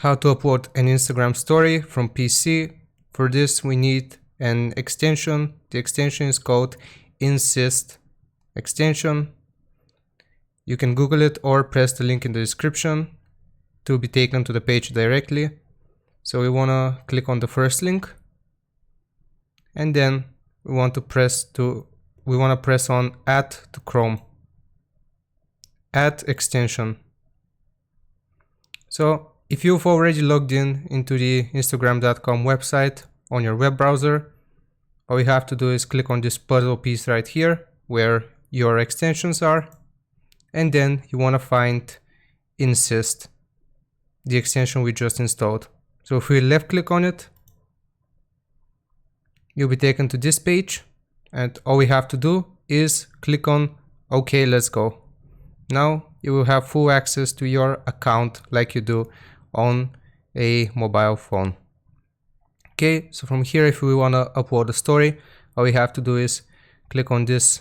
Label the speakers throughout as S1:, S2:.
S1: how to upload an Instagram story from PC. For this we need an extension. The extension is called Insist extension. You can Google it or press the link in the description to be taken to the page directly. So we want to click on the first link, and then we want to press on Add to Chrome. Add extension. So if you've already logged in into the Instagram.com website on your web browser, all you have to do is click on this puzzle piece right here where your extensions are, and then you want to find Insist, the extension we just installed. So if we left click on it, you'll be taken to this page, and all we have to do is click on OK, let's go. Now you will have full access to your account like you do on a mobile phone. Okay, so from here, if we want to upload a story, all we have to do is click on this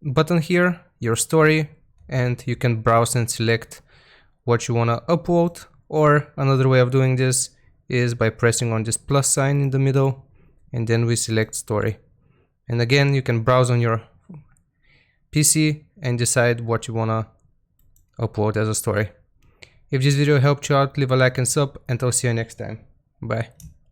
S1: button here, your story, and you can browse and select what you want to upload. Or another way of doing this is by pressing on this plus sign in the middle, and then we select story. And again, you can browse on your PC and decide what you want to upload as a story. If this video helped you out, leave a like and sub, and I'll see you next time. Bye.